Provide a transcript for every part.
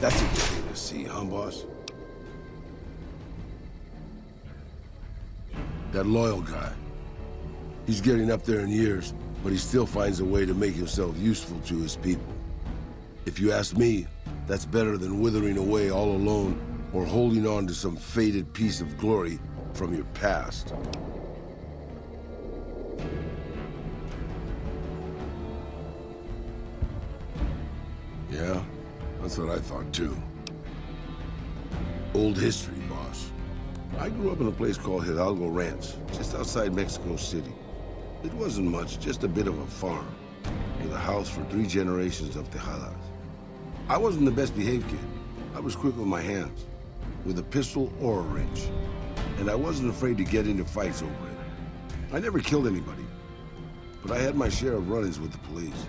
That's a good thing to see, huh, boss? That loyal guy. He's getting up there in years, but he still finds a way to make himself useful to his people. If you ask me, that's better than withering away all alone or holding on to some faded piece of glory from your past. Yeah, that's what I thought too. Old history, boss. I grew up in a place called Hidalgo Ranch, just outside Mexico City. It wasn't much, just a bit of a farm, with a house for 3 generations of Tejadas. I wasn't the best behaved kid. I was quick with my hands, with a pistol or a wrench. And I wasn't afraid to get into fights over it. I never killed anybody, but I had my share of run-ins with the police.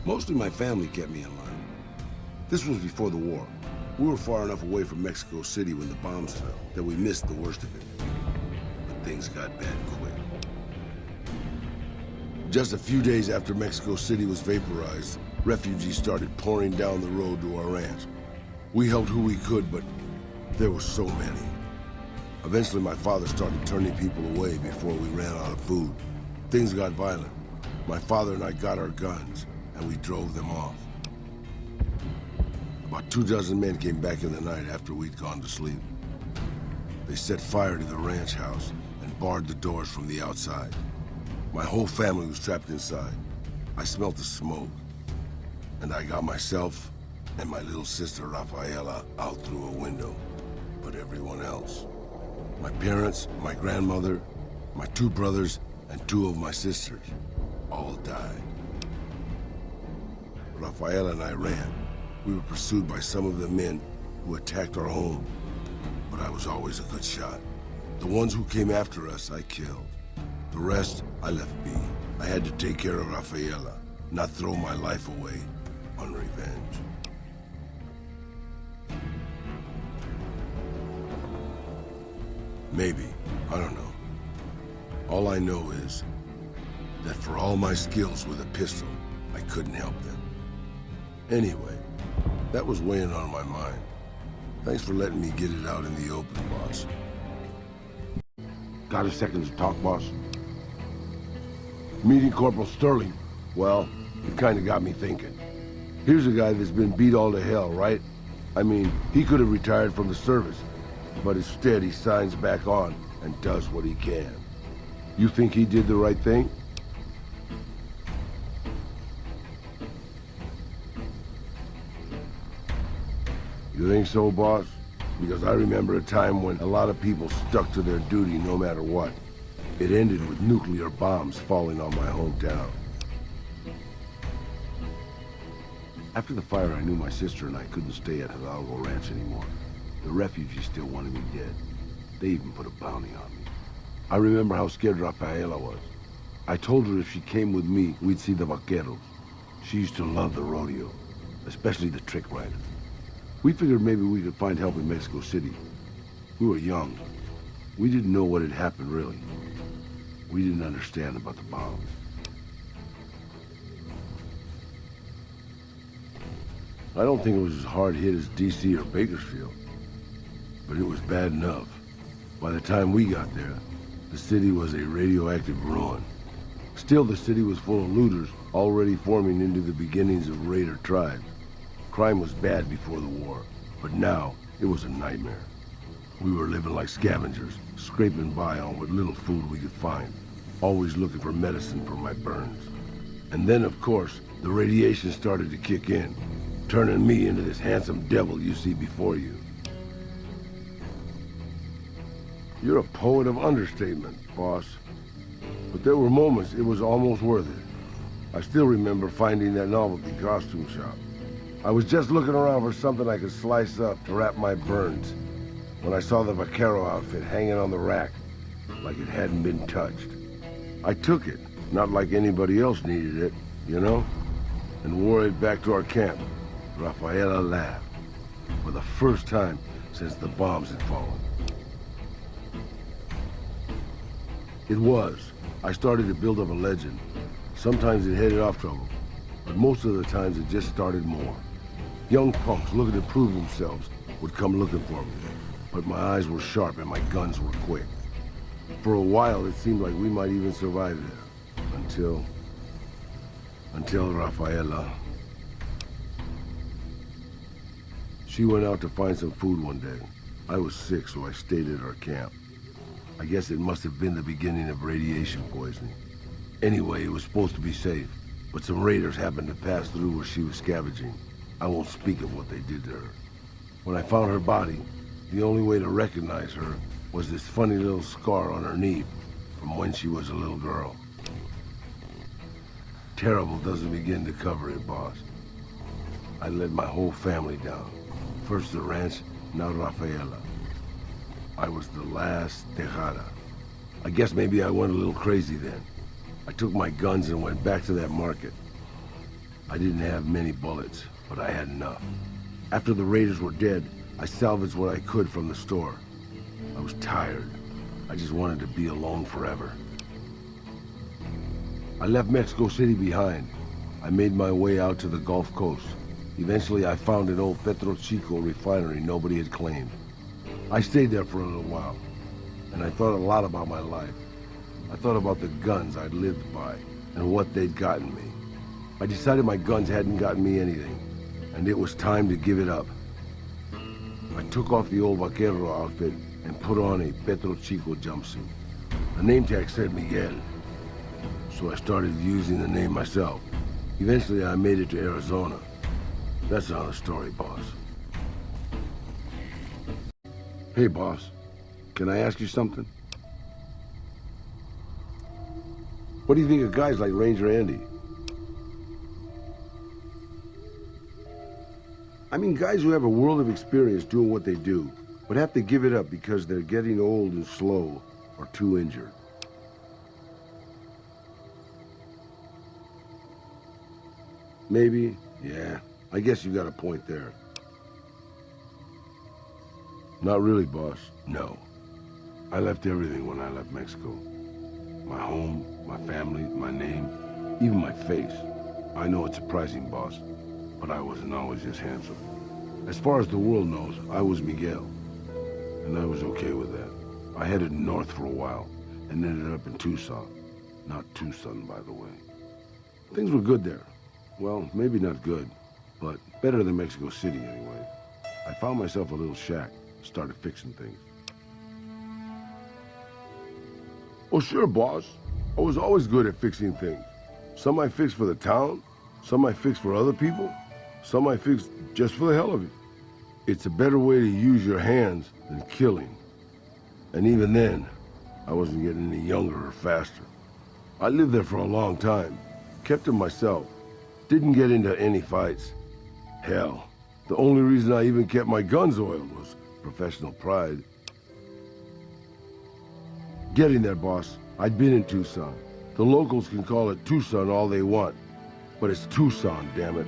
Mostly my family kept me in line. This was before the war. We were far enough away from Mexico City when the bombs fell that we missed the worst of it. But things got bad quick. Just a few days after Mexico City was vaporized, refugees started pouring down the road to our ranch. We helped who we could, but there were so many. Eventually, my father started turning people away before we ran out of food. Things got violent. My father and I got our guns, and we drove them off. About 24 men came back in the night after we'd gone to sleep. They set fire to the ranch house and barred the doors from the outside. My whole family was trapped inside. I smelt the smoke, and I got myself and my little sister Rafaela out through a window, but everyone else. My parents, my grandmother, my 2 brothers, and 2 of my sisters all died. Rafaela and I ran. We were pursued by some of the men who attacked our home, but I was always a good shot. The ones who came after us, I killed. The rest, I left be. I had to take care of Rafaela, not throw my life away on revenge. Maybe. I don't know. All I know is that for all my skills with a pistol, I couldn't help them. Anyway, that was weighing on my mind. Thanks for letting me get it out in the open, boss. Got a second to talk, boss? Meeting Corporal Sterling, well, it kinda got me thinking. Here's a guy that's been beat all to hell, right? I mean, he could have retired from the service, but instead he signs back on and does what he can. You think he did the right thing? You think so, boss? Because I remember a time when a lot of people stuck to their duty no matter what. It ended with nuclear bombs falling on my hometown. After the fire, I knew my sister and I couldn't stay at Hidalgo Ranch anymore. The refugees still wanted me dead. They even put a bounty on me. I remember how scared Rafaela was. I told her if she came with me, we'd see the vaqueros. She used to love the rodeo, especially the trick riders. We figured maybe we could find help in Mexico City. We were young. We didn't know what had happened, really. We didn't understand about the bombs. I don't think it was as hard hit as D.C. or Bakersfield, but it was bad enough. By the time we got there, the city was a radioactive ruin. Still, the city was full of looters, already forming into the beginnings of raider tribes. Crime was bad before the war, but now it was a nightmare. We were living like scavengers, scraping by on what little food we could find, always looking for medicine for my burns. And then, of course, the radiation started to kick in, turning me into this handsome devil you see before you. You're a poet of understatement, boss. But there were moments it was almost worth it. I still remember finding that novelty costume shop. I was just looking around for something I could slice up to wrap my burns when I saw the vaquero outfit hanging on the rack like it hadn't been touched. I took it, not like anybody else needed it, you know, and wore it back to our camp. Rafaela laughed for the first time since the bombs had fallen. It was. I started to build up a legend. Sometimes it headed off trouble, but most of the times it just started more. Young punks looking to prove themselves would come looking for me. But my eyes were sharp and my guns were quick. For a while, it seemed like we might even survive there. Until Rafaela. She went out to find some food one day. I was sick, so I stayed at our camp. I guess it must have been the beginning of radiation poisoning. Anyway, it was supposed to be safe, but some raiders happened to pass through where she was scavenging. I won't speak of what they did to her. When I found her body, the only way to recognize her was this funny little scar on her knee from when she was a little girl. Terrible doesn't begin to cover it, boss. I led my whole family down. First the ranch, now Rafaela. I was the last Tejada. I guess maybe I went a little crazy then. I took my guns and went back to that market. I didn't have many bullets, but I had enough. After the raiders were dead, I salvaged what I could from the store. I was tired. I just wanted to be alone forever. I left Mexico City behind. I made my way out to the Gulf Coast. Eventually, I found an old Petro Chico refinery nobody had claimed. I stayed there for a little while, and I thought a lot about my life. I thought about the guns I'd lived by and what they'd gotten me. I decided my guns hadn't gotten me anything, and it was time to give it up. I took off the old vaquero outfit and put on a Petro Chico jumpsuit. The name tag said Miguel, so I started using the name myself. Eventually, I made it to Arizona. That's another story, boss. Hey, boss. Can I ask you something? What do you think of guys like Ranger Andy? I mean, guys who have a world of experience doing what they do, but have to give it up because they're getting old and slow or too injured. Maybe, yeah. I guess you got a point there. Not really, boss. No. I left everything when I left Mexico. My home, my family, my name, even my face. I know it's surprising, boss, but I wasn't always this handsome. As far as the world knows, I was Miguel, and I was okay with that. I headed north for a while and ended up in Tucson. Not Tucson, by the way. Things were good there. Well, maybe not good, but better than Mexico City anyway. I found myself a little shack, started fixing things. Oh, sure, boss. I was always good at fixing things. Some I fixed for the town, some I fixed for other people, some I fixed just for the hell of it. It's a better way to use your hands than killing. And even then, I wasn't getting any younger or faster. I lived there for a long time, kept to myself, didn't get into any fights. Hell, the only reason I even kept my guns oiled was professional pride. Getting there, boss. I'd been in Tucson. The locals can call it Tucson all they want, but it's Tucson, damn it.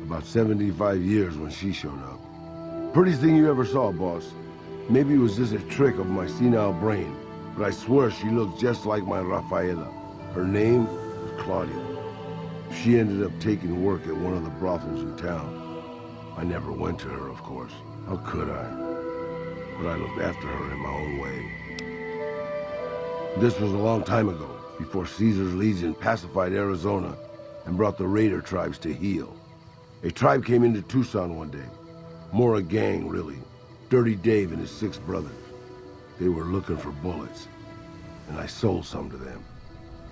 About 75 years when she showed up. Prettiest thing you ever saw, boss. Maybe it was just a trick of my senile brain, but I swear she looked just like my Rafaela. Her name was Claudia. She ended up taking work at one of the brothels in town. I never went to her, of course. How could I? But I looked after her in my own way. This was a long time ago, before Caesar's Legion pacified Arizona and brought the raider tribes to heel. A tribe came into Tucson one day. More a gang, really. Dirty Dave and his 6 brothers. They were looking for bullets, and I sold some to them.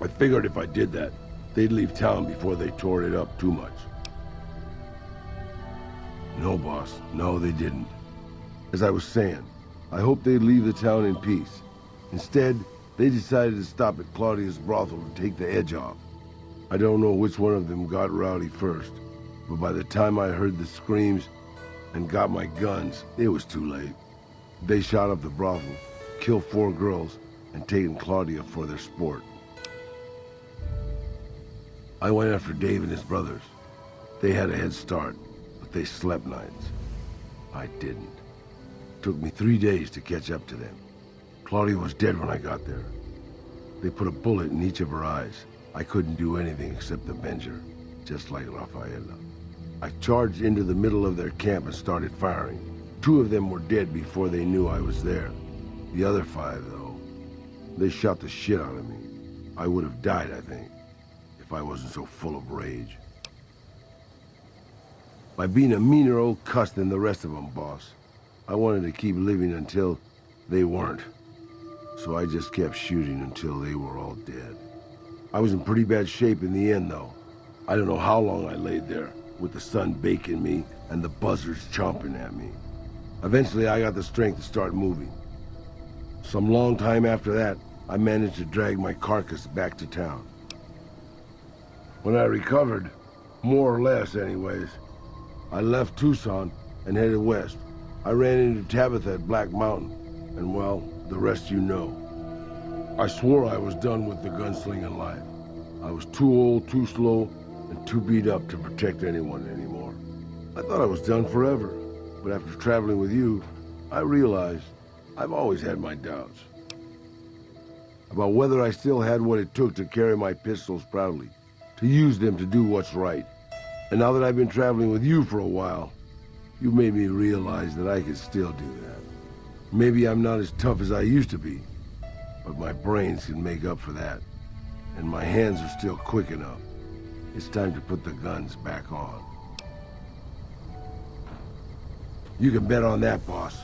I figured if I did that, they'd leave town before they tore it up too much. No, boss. No, they didn't. As I was saying, I hoped they'd leave the town in peace. Instead, they decided to stop at Claudia's brothel to take the edge off. I don't know which one of them got rowdy first, but by the time I heard the screams and got my guns, it was too late. They shot up the brothel, killed 4 girls, and taken Claudia for their sport. I went after Dave and his brothers. They had a head start, but they slept nights. I didn't. It took me 3 days to catch up to them. Claudia was dead when I got there. They put a bullet in each of her eyes. I couldn't do anything except avenge her, just like Rafaela. I charged into the middle of their camp and started firing. 2 of them were dead before they knew I was there. The other 5, though, they shot the shit out of me. I would have died, I think, if I wasn't so full of rage. By being a meaner old cuss than the rest of them, boss. I wanted to keep living until they weren't. So I just kept shooting until they were all dead. I was in pretty bad shape in the end, though. I don't know how long I laid there, with the sun baking me and the buzzards chomping at me. Eventually, I got the strength to start moving. Some long time after that, I managed to drag my carcass back to town. When I recovered, more or less anyways, I left Tucson and headed west. I ran into Tabitha at Black Mountain, and well, the rest you know. I swore I was done with the gunslinging life. I was too old, too slow, and too beat up to protect anyone anymore. I thought I was done forever, but after traveling with you, I realized I've always had my doubts. About whether I still had what it took to carry my pistols proudly, to use them to do what's right. And now that I've been traveling with you for a while, you made me realize that I could still do that. Maybe I'm not as tough as I used to be, but my brains can make up for that. And my hands are still quick enough. It's time to put the guns back on. You can bet on that, boss.